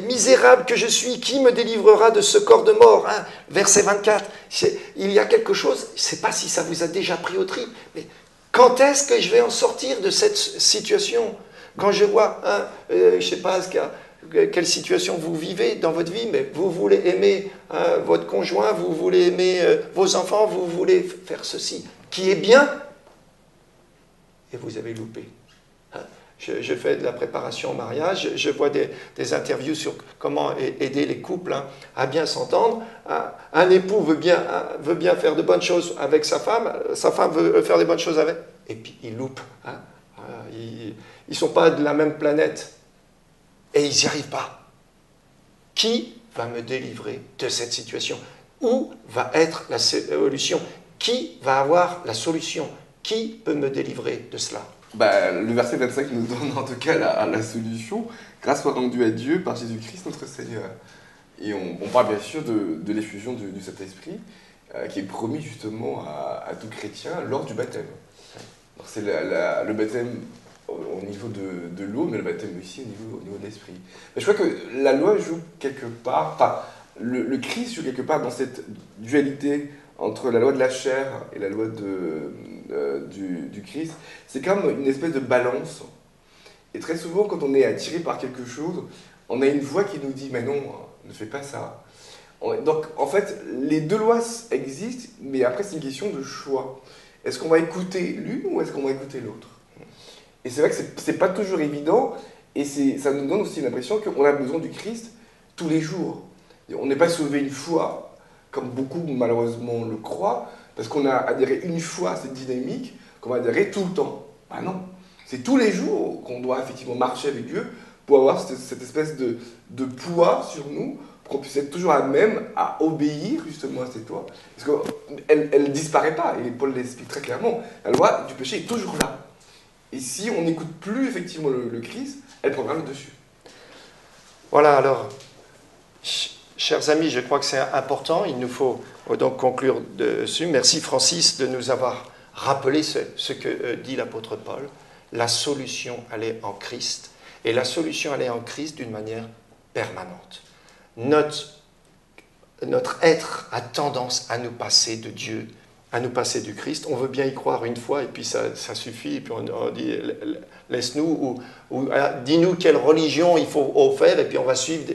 Misérable que je suis, qui me délivrera de ce corps de mort, hein? Verset 24. Il y a quelque chose, je ne sais pas si ça vous a déjà pris au trip, mais quand est-ce que je vais en sortir de cette situation? Quand je vois, je ne sais pas quelle situation vous vivez dans votre vie, mais vous voulez aimer votre conjoint, vous voulez aimer vos enfants, vous voulez faire ceci, qui est bien, et vous avez loupé. Je fais de la préparation au mariage, je vois des interviews sur comment aider les couples à bien s'entendre. Un époux veut bien faire de bonnes choses avec sa femme veut faire des bonnes choses avec, et puis il loupe. Ils ne sont pas de la même planète, et ils n'y arrivent pas. Qui va me délivrer de cette situation? Où va être la solution? Qui va avoir la solution? Qui peut me délivrer de cela? Le verset 25 nous donne en tout cas la solution. Grâce soit rendue à Dieu par Jésus-Christ notre Seigneur. Et on parle bien sûr de l'effusion du Saint-Esprit qui est promis justement à tout chrétien lors du baptême. C'est le baptême au niveau de l'eau, mais le baptême aussi au niveau de l'esprit. Mais je crois que la loi joue quelque part, enfin, le Christ joue quelque part dans cette dualité entre la loi de la chair et la loi du Christ. C'est comme une espèce de balance. Et très souvent, quand on est attiré par quelque chose, on a une voix qui nous dit « mais non, ne fais pas ça ». Donc, en fait, les deux lois existent, mais après, c'est une question de choix. Est-ce qu'on va écouter l'une ou est-ce qu'on va écouter l'autre? Et c'est vrai que c'est pas toujours évident, et ça nous donne aussi l'impression qu'on a besoin du Christ tous les jours. On n'est pas sauvé une fois, comme beaucoup malheureusement le croient, parce qu'on a adhéré une fois à cette dynamique, qu'on va adhérer tout le temps. Ah non, c'est tous les jours qu'on doit effectivement marcher avec Dieu pour avoir cette espèce de poids sur nous, pour qu'on puisse être toujours à même à obéir justement à cette loi. Parce qu'elle ne disparaît pas, et Paul l'explique très clairement. La loi du péché est toujours là. Et si on n'écoute plus effectivement le Christ, elle prendra le dessus. Voilà, alors, chers amis, je crois que c'est important. Il nous faut donc conclure dessus. Merci Francis de nous avoir rappelé ce que dit l'apôtre Paul. La solution, elle est en Christ. Et la solution, elle est en Christ d'une manière permanente. Notre être a tendance à nous passer de Dieu, à nous passer du Christ. On veut bien y croire une fois et puis ça suffit. Et puis on dit laisse-nous ou dis-nous quelle religion il faut faire et puis on va suivre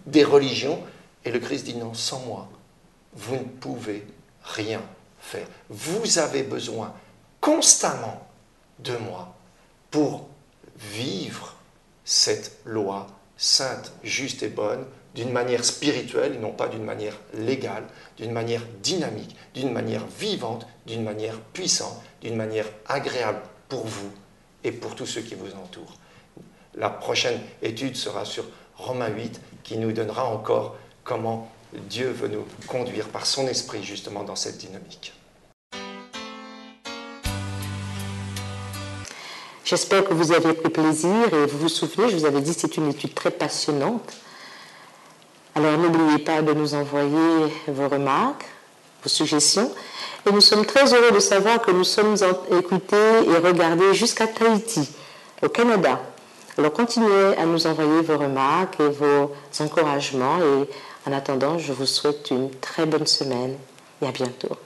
des religions. Et le Christ dit non, sans moi, vous ne pouvez rien faire. Vous avez besoin constamment de moi pour vivre cette loi sainte, juste et bonne, d'une manière spirituelle et non pas d'une manière légale, d'une manière dynamique, d'une manière vivante, d'une manière puissante, d'une manière agréable pour vous et pour tous ceux qui vous entourent. La prochaine étude sera sur Romains 8 qui nous donnera encore comment Dieu veut nous conduire par son esprit justement dans cette dynamique. J'espère que vous avez pris plaisir et vous vous souvenez, je vous avais dit que c'est une étude très passionnante. Alors n'oubliez pas de nous envoyer vos remarques, vos suggestions. Et nous sommes très heureux de savoir que nous sommes écoutés et regardés jusqu'à Tahiti, au Canada. Alors continuez à nous envoyer vos remarques et vos encouragements. Et en attendant, je vous souhaite une très bonne semaine et à bientôt.